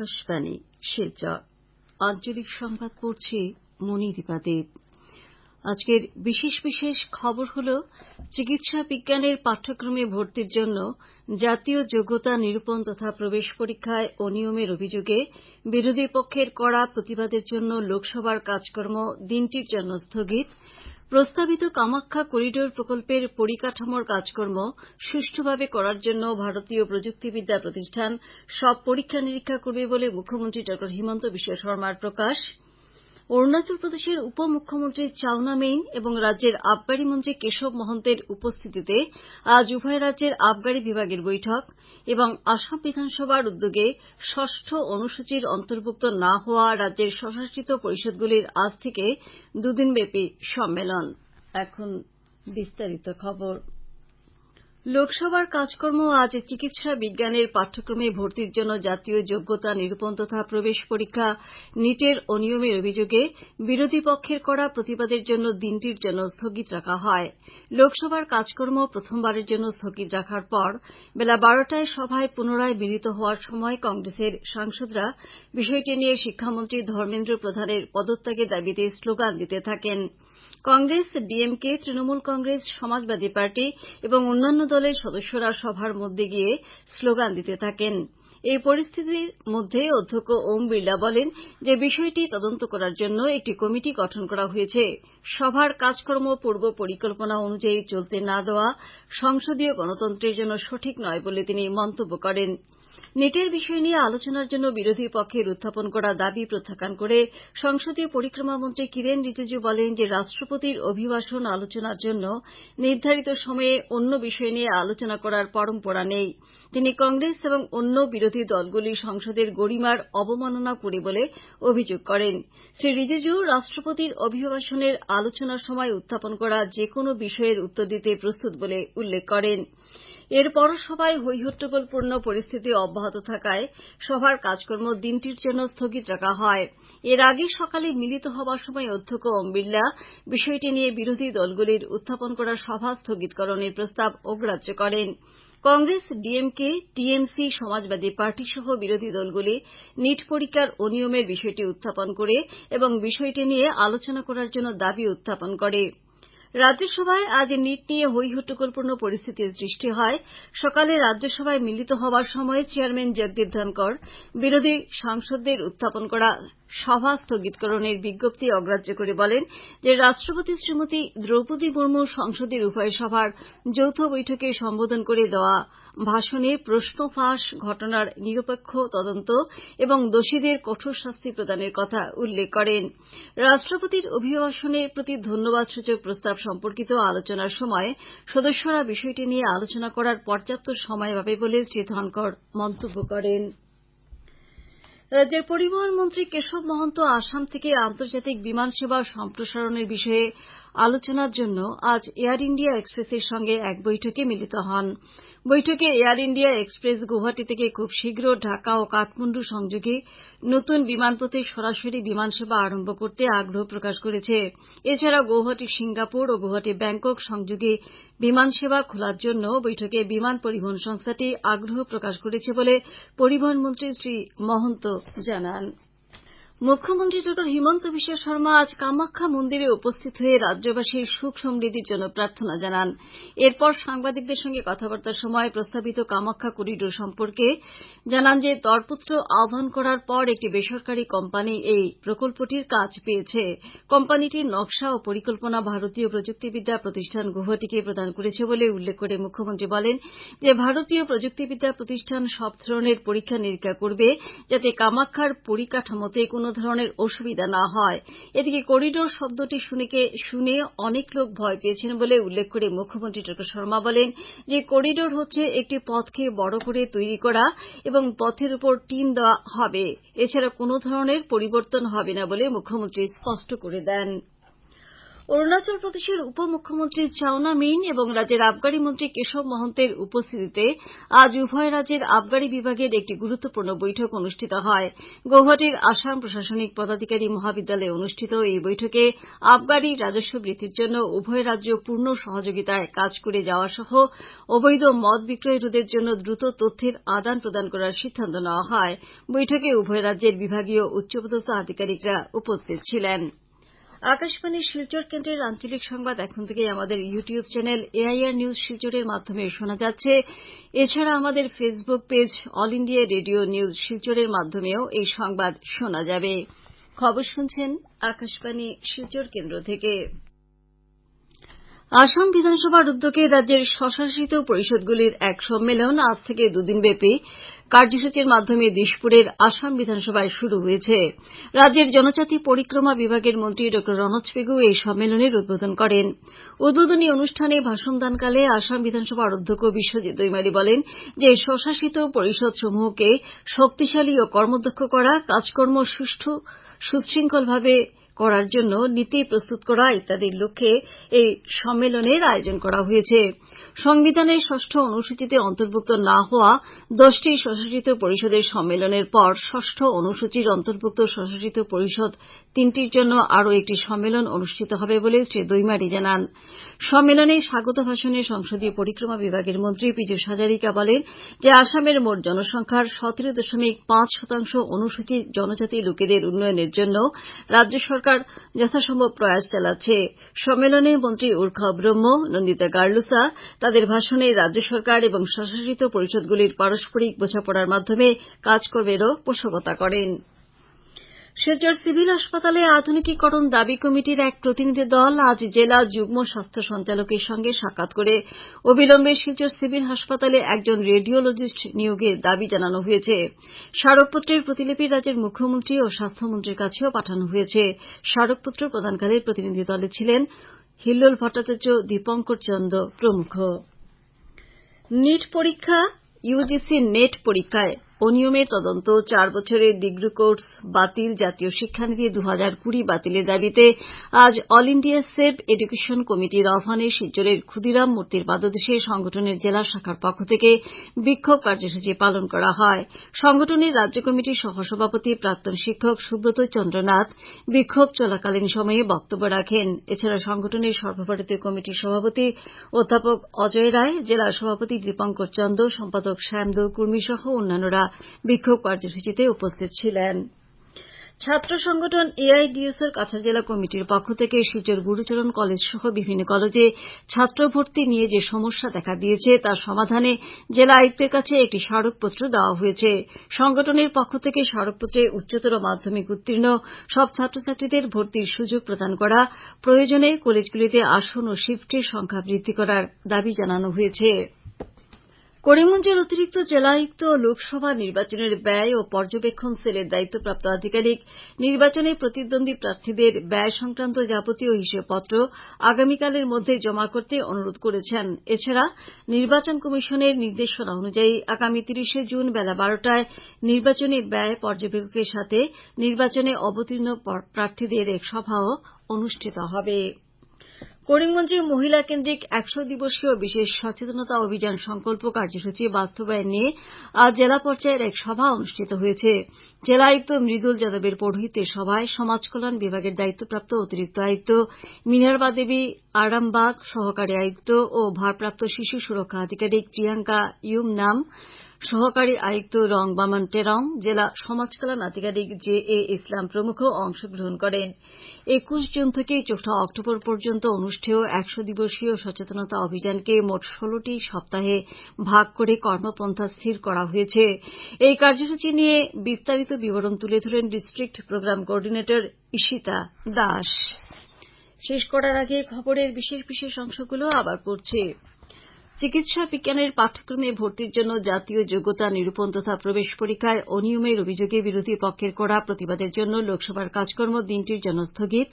আকাশবাণী শিলচর আঞ্চলিক সংবাদ পড়ছি মনিদীপা দেব। আজকের বিশেষ বিশেষ খবর হল চিকিৎসা বিজ্ঞানের পাঠ্যক্রমে ভর্তির জন্য জাতীয় যোগ্যতা নিরূপণ তথা প্রবেশ পরীক্ষায় অনিয়মের অভিযোগে বিরোধী পক্ষের কড়া প্রতিবাদের জন্য লোকসভার কাজকর্ম দিনটির জন্য স্থগিত, প্রস্তাবিত কামাখ্যা করিডোর প্রকল্পের পরিকাঠামোর কাজকর্ম সুষ্ঠুভাবে করার জন্য ভারতীয় প্রযুক্তিবিদ্যা প্রতিষ্ঠান সব পরীক্ষা নিরীক্ষা করবে বলে মুখ্যমন্ত্রী ড হিমন্ত বিশ্ব শর্মার প্রকাশ, অরুণাচল প্রদেশের উপমুখ্যমন্ত্রী চাউনা মেইন এবং রাজ্যের আবগারি মন্ত্রী কেশব মহন্তের উপস্থিতিতে আজ উভয় রাজ্যের আবগারি বিভাগের বৈঠক এবং আসাম বিধানসভার উদ্যোগে ষষ্ঠ অনুসূচির অন্তর্ভুক্ত না হওয়া রাজ্যের স্বশাসিত পরিষদগুলির আজ থেকে দুদিনব্যাপী সম্মেলন। এখন বিস্তারিত খবর। লোকসভার কাজকর্ম আজ চিকিৎসা বিজ্ঞানের পাঠ্যক্রমে ভর্তির জন্য জাতীয় যোগ্যতা নিরূপণ তথা প্রবেশ পরীক্ষা নিটের অনিয়মের অভিযোগে বিরোধী পক্ষের করা প্রতিবাদের জন্য দিনটির জন্য স্থগিত রাখা হয়। লোকসভার কাজকর্ম প্রথমবারের জন্য স্থগিত রাখার পর বেলা 12টায় সভায় পুনরায় মিলিত হওয়ার সময় কংগ্রেসের সাংসদরা বিষয়টি নিয়ে শিক্ষামন্ত্রী ধর্মেন্দ্র প্রধানের পদত্যাগের দাবিতে স্লোগান দিতে থাকেন। কংগ্রেস, ডিএমকে, তৃণমূল কংগ্রেস, সমাজবাদী পার্টি এবং অন্যান্য দলের সদস্যরা সভার মধ্যে গিয়ে স্লোগান দিতে থাকেন। এই পরিস্থিতির মধ্যে অধ্যক্ষ ওম বিড়লা বলেন যে বিষয়টি তদন্ত করার জন্য একটি কমিটি গঠন করা হয়েছে। সভার কাজকর্ম পূর্ব পরিকল্পনা অনুযায়ী চলতে না দেওয়া সংসদীয় গণতন্ত্রের জন্য সঠিক নয় বলে তিনি মন্তব্য করেন। নিটের বিষয় নিয়ে আলোচনার জন্য বিরোধী পক্ষের উত্থাপন করা দাবি প্রত্যাখ্যান করে সংসদীয় পরিক্রমা মন্ত্রী কিরেন রিজিজু বলেন যে রাষ্ট্রপতির অভিভাষণ আলোচনার জন্য নির্ধারিত সময়ে অন্য বিষয় নিয়ে আলোচনা করার পরম্পরা নেই। তিনি কংগ্রেস এবং অন্য বিরোধী দলগুলি সংসদের গরিমার অবমাননা করে বলে অভিযোগ করেন। শ্রী রিজিজু রাষ্ট্রপতির অভিভাষণের আলোচনার সময় উত্থাপন করা যেকোনো বিষয়ের উত্তর দিতে প্রস্তুত বলে উল্লেখ করেন। এরপরও সভায় হৈহট্টগোলপূর্ণ পরিস্থিতি অব্যাহত থাকায় সভার কাজকর্ম দিনটির জন্য স্থগিত রাখা হয়। এর আগে সকালে মিলিত হওয়ার সময় অধ্যক্ষ ওম বিড়লা বিষয়টি নিয়ে বিরোধী দলগুলির উত্থাপন করা সভা স্থগিতকরণের প্রস্তাব অগ্রাহ্য করেন। কংগ্রেস, ডিএমকে, টিএমসি, সমাজবাদী পার্টি সহ বিরোধী দলগুলি নিট পরীক্ষার অনিয়মের বিষয়টি উত্থাপন করে এবং বিষয়টি নিয়ে আলোচনা করার জন্য দাবি উত্থাপন করে। রাজ্যসভায় আজ নিট নিয়ে হৈহট্টগোলপূর্ণ পরিস্থিতির সৃষ্টি হয়। সকালে রাজ্যসভায় মিলিত হওয়ার সময় চেয়ারম্যান জগদীপ ধনকর বিরোধী সাংসদদের উত্থাপন করা সভা স্থগিতকরণের বিজ্ঞপ্তি অগ্রাহ্য করে বলেন যে রাষ্ট্রপতি শ্রীমতী দ্রৌপদী মুর্মু সংসদের উভয় সভার যৌথ বৈঠকে সম্বোধন করে দেওয়া ভাষণে প্রশ্ন ফাঁস, ঘটনার নিরপেক্ষ তদন্ত এবং দোষীদের কঠোর শাস্তি প্রদানের কথা উল্লেখ করেন। রাষ্ট্রপতির অভিভাষণের প্রতি ধন্যবাদসূচক প্রস্তাব সম্পর্কিত আলোচনার সময় সদস্যরা বিষয়টি নিয়ে আলোচনা করার পর্যাপ্ত সময় পাবে বলে শ্রী ধনকর মন্তব্য করেন। রাজ্যের পরিবহন মন্ত্রী কেশব মহন্ত আসাম থেকে আন্তর্জাতিক বিমান সেবা সম্প্রসারণের বিষয়ে আলোচনার জন্য আজ এয়ার ইন্ডিয়া এক্সপ্রেসের সঙ্গে এক বৈঠকে মিলিত হন। বৈঠকে এয়ার ইন্ডিয়া এক্সপ্রেস গুয়াহাটি থেকে খুব শীঘ্র ঢাকা ও কাঠমান্ডু সংযোগে নতুন বিমানপথে সরাসরি বিমান সেবা আরম্ভ করতে আগ্রহ প্রকাশ করেছে। এছাড়া গুয়াহাটি সিঙ্গাপুর ও গুয়াহাটি ব্যাংকক সংযোগে বিমান সেবা খোলার জন্য বৈঠকে বিমান পরিবহন সংস্থাটি আগ্রহ প্রকাশ করেছে বলে পরিবহন মন্ত্রী শ্রী মহন্ত জানান। মুখ্যমন্ত্রী ড হিমন্ত বিশ্ব শর্মা আজ কামাখ্যা মন্দিরে উপস্থিত হয়ে রাজ্যবাসীর সুখ সমৃদ্ধির জন্য প্রার্থনা জানান। এরপর সাংবাদিকদের সঙ্গে কথাবার্তার সময় প্রস্তাবিত কামাখ্যা করিডোর সম্পর্কে জানান যে দরপত্র আহ্বান করার পর একটি বেসরকারি কোম্পানি এই প্রকল্পটির কাজ পেয়েছে। কোম্পানিটির নকশা ও পরিকল্পনা ভারতীয় প্রযুক্তিবিদ্যা প্রতিষ্ঠান গুয়াহাটিকে প্রদান করেছে বলে উল্লেখ করে মুখ্যমন্ত্রী বলেন যে ভারতীয় প্রযুক্তিবিদ্যা প্রতিষ্ঠান সব ধরনের পরীক্ষা নিরীক্ষা করবে যাতে কামাখ্যার পরিকাঠামোতে কোনো ধরনের অসুবিধা না হয়। এদিকে করিডোর শব্দটি শুনে অনেক লোক ভয় পেয়েছেন বলে উল্লেখ করে মুখ্যমন্ত্রী ড শর্মা বলেন যে করিডোর হচ্ছে একটি পথকে বড় করে তৈরি করা এবং পথের উপর টিন দেওয়া হবে। এছাড়া কোনো ধরনের পরিবর্তন হবে না বলে মুখ্যমন্ত্রী স্পষ্ট করে দেন। অরুণাচল প্রদেশের উপমুখ্যমন্ত্রী চাওনা মিন এবং রাজ্যের আবগারি মন্ত্রী কেশব মহন্তের উপস্থিতিতে আজ উভয় রাজ্যের আবগারি বিভাগের একটি গুরুত্বপূর্ণ বৈঠক অনুষ্ঠিত হয়। গৌহাটির আসাম প্রশাসনিক পদাধিকারী মহাবিদ্যালয়ে অনুষ্ঠিত এই বৈঠকে আবগারি রাজস্ব বৃদ্ধির জন্য উভয় রাজ্য পূর্ণ সহযোগিতায় কাজ করে যাওয়া সহ অবৈধ মদ বিক্রয় রোধের জন্য দ্রুত তথ্যের আদান প্রদান করার সিদ্ধান্ত নেওয়া হয়। বৈঠকে উভয় রাজ্যের বিভাগীয় উচ্চপদস্থ আধিকারিকরা উপস্থিত ছিলেন। আকাশবাণীর শিলচর কেন্দ্রের আঞ্চলিক সংবাদ এখন থেকে আমাদের ইউটিউব চ্যানেল এআইআর নিউজ শিলচরের মাধ্যমে শোনা যাচ্ছে। এছাড়া আমাদের Facebook page all India radio news শিলচরের মাধ্যমেও এই সংবাদ শোনা যাবে। খবর শুনছেন আকাশবাণী শিলচর কেন্দ্র থেকে। আসাম বিধানসভার উদ্যোগে রাজ্যের স্বশাসিত পরিষদগুলির এক সম্মেলন আজ থেকে দুদিনব্যাপী কার্যসূচির মাধ্যমে দিশপুরের আসাম বিধানসভায় শুরু হয়েছে। রাজ্যের জনজাতি পরিক্রমা বিভাগের মন্ত্রী ড রনজ পেগু এই সম্মেলনের উদ্বোধন করেন। উদ্বোধনী অনুষ্ঠানে ভাষণদানকালে আসাম বিধানসভার অধ্যক্ষ বিশ্বজিৎ দৈমারী বলেন যে স্বশাসিত পরিষদসমূহকে শক্তিশালী ও কর্মদক্ষ করা, কাজকর্ম সুষ্ঠু সুশৃঙ্খলভাবে করার জন্য নীতি প্রস্তুত করা ইত্যাদির লক্ষ্যে এই সম্মেলনের আয়োজন করা হয়েছে। সংবিধানের ষষ্ঠ অনুসূচিতে অন্তর্ভুক্ত না হওয়া 10টি স্বশাসিত পরিষদের সম্মেলনের পর ষষ্ঠ অনুসূচির অন্তর্ভুক্ত স্বশাসিত পরিষদ 3টির জন্য আরও একটি সম্মেলন অনুষ্ঠিত হবে বলে শ্রী দৈমারী জানান। সম্মেলনে স্বাগত ভাষণে সংসদীয় পরিক্রমা বিভাগের মন্ত্রী পীযূষ হাজারিকা বলেন যে আসামের মোট জনসংখ্যার 17.5% অনুসূচিত জনজাতি লোকেদের উন্নয়নের জন্য রাজ্য সরকার যথাসম্ভব প্রয়াস চালাচ্ছে। সম্মেলনে মন্ত্রী উর্খাও ব্রহ্ম, নন্দিতা গার্লুসা তাদের ভাষণে রাজ্য সরকার এবং স্বশাসিত পরিষদগুলির পারস্পরিক বোঝাপড়ার মাধ্যমে কাজ করবেরও পোষকতা করেন। শিলচর সিভিল হাসপাতালে আধুনিকীকরণ দাবি কমিটির এক প্রতিনিধি দল আজ জেলা যুগ্ম স্বাস্থ্য সঞ্চালকের সঙ্গে সাক্ষাৎ করে অবিলম্বে শিলচর সিভিল হাসপাতালে একজন রেডিওলজিস্ট নিয়োগের দাবি জানানো হয়েছে। স্মারকপত্রের প্রতিলিপি রাজ্যের মুখ্যমন্ত্রী ও স্বাস্থ্যমন্ত্রীর কাছেও পাঠানো হয়েছে। স্মারকপত্র প্রদানকালে প্রতিনিধি দলে ছিলেন হিল্লোল ভট্টাচার্য, দীপঙ্কর চন্দ প্রমুখ। নিট পরীক্ষা ইউজিসি নেট পরীক্ষায় অনিয়মের তদন্ত, 4 বছরের ডিগ্রি কোর্স বাতিল, জাতীয় শিক্ষানীতি 2020 বাতিলের দাবিতে আজ অল ইন্ডিয়া সেভ এডুকেশন কমিটির আহ্বানে শিলচরের ক্ষুদিরাম মূর্তির পাদদেশে সংগঠনের জেলা শাখার পক্ষ থেকে বিক্ষোভ কার্যসূচি পালন করা হয়। সংগঠনের রাজ্য কমিটির সহসভাপতি প্রাক্তন শিক্ষক সুব্রত চন্দ্রনাথ বিক্ষোভ চলাকালীন সময়ে বক্তব্য রাখেন। এছাড়া সংগঠনের সর্বভারতীয় কমিটির সভাপতি অধ্যাপক অজয় রায়, জেলা সভাপতি দীপঙ্কর চন্দ, সম্পাদক শ্যামদেও কুর্মী সহ অন্যান্যরা বিক্ষোভ কার্যসূচিতে উপস্থিত ছিলেন। ছাত্র সংগঠন এআইডিএসওর কাছাড় জেলা কমিটির পক্ষ থেকে শিলচর গুরুচরণ কলেজ সহ বিভিন্ন কলেজে ছাত্র ভর্তি নিয়ে যে সমস্যা দেখা দিয়েছে তার সমাধানে জেলা আয়ুক্তের কাছে একটি স্মারকপত্র দেওয়া হয়েছে। সংগঠনের পক্ষ থেকে স্মারকপত্রে উচ্চতর মাধ্যমিক উত্তীর্ণ সব ছাত্রছাত্রীদের ভর্তির সুযোগ প্রদান করা, প্রয়োজনে কলেজগুলিতে আসন ও শিফটের সংখ্যা বৃদ্ধি করার দাবি জানানো হয়েছে। করিমগঞ্জের অতিরিক্ত জেলা আয়ুক্ত লোকসভা নির্বাচনের ব্যয় ও পর্যবেক্ষণ সেলের দায়িত্বপ্রাপ্ত আধিকারিক নির্বাচনে প্রতিদ্বন্দ্বী প্রার্থীদের ব্যয় সংক্রান্ত যাবতীয় হিসেবপত্র আগামীকালের মধ্যে জমা করতে অনুরোধ করেছেন। এছাড়া নির্বাচন কমিশনের নির্দেশনা অনুযায়ী আগামী 30 জুন বেলা 12টায় নির্বাচনী ব্যয় পর্যবেক্ষকের সাথে নির্বাচনে অবতীর্ণ প্রার্থীদের এক সভাও অনুষ্ঠিত হবে। করিমগঞ্জে মহিলা কেন্দ্রিক 100 দিবসীয় বিশেষ সচেতনতা অভিযান সংকল্প কার্যসূচি বাস্তবায়ন নিয়ে আজ জেলা পর্যায়ের এক সভা অনুষ্ঠিত হয়েছে। জেলা আয়ুক্ত মৃদুল যাদবের পৌরোহিত্যে সভায় সমাজ কল্যাণ বিভাগের দায়িত্বপ্রাপ্ত অতিরিক্ত আয়ুক্ত মিনার্বা দেবী আরামবাগ, সহকারী আয়ুক্ত ও ভারপ্রাপ্ত শিশু সুরক্ষা আধিকারিক প্রিয়াঙ্কা ইউমনাম, সহকারী আয়ুক্ত রং বামান টেরং, জেলা সমাজ কল্যাণ আধিকারিক জে.এ. ইসলাম প্রমুখ অংশগ্রহণ করেন। 21 জুন থেকে 4 অক্টোবর পর্যন্ত অনুষ্ঠেয় 100 দিবসীয় সচেতনতা অভিযানকে মোট 16টি সপ্তাহে ভাগ করে কর্মপন্থা স্থির করা হয়েছে। এই কার্যসূচি নিয়ে বিস্তারিত বিবরণ তুলে ধরেন district program coordinator Ishita Das. শেষ করার আগে খবরের বিশেষ অংশগুলো আবার পড়ছি। চিকিৎসা বিজ্ঞানের পাঠ্যক্রমে ভর্তির জন্য জাতীয় যোগ্যতা নিরূপণ তথা প্রবেশ পরীক্ষায় অনিয়মের অভিযোগে বিরোধী পক্ষের করা প্রতিবাদের জন্য লোকসভার কাজকর্ম দিনটির জন্য স্থগিত।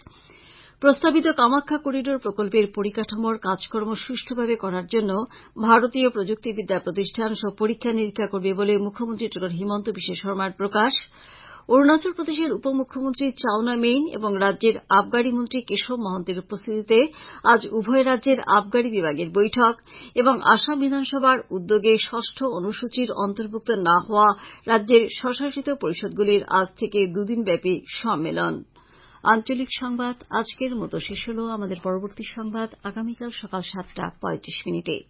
প্রস্তাবিত কামাখ্যা করিডোর প্রকল্পের পরিকাঠামোর কাজকর্ম সুষ্ঠুভাবে করার জন্য ভারতীয় প্রযুক্তিবিদ্যা প্রতিষ্ঠান সব পরীক্ষা নিরীক্ষা করবে বলে মুখ্যমন্ত্রী ড হিমন্ত বিশ্ব শর্মার প্রকাশ। অরুণাচল প্রদেশের উপমুখ্যমন্ত্রী চাওনা মেইন এবং রাজ্যের আবগারি মন্ত্রী কেশব মহন্তের উপস্থিতিতে আজ উভয় রাজ্যের আবগারি বিভাগের বৈঠক এবং আসাম বিধানসভার উদ্যোগে ষষ্ঠ অনুসূচীর অন্তর্ভুক্ত না হওয়া রাজ্যের স্বশাসিত পরিষদগুলির আজ থেকে দুদিনব্যাপী সম্মেলন। আঞ্চলিক সংবাদ আজকের মতো শেষ হল। আমাদের পরবর্তী সংবাদ আগামীকাল সকাল ৭:৩৫।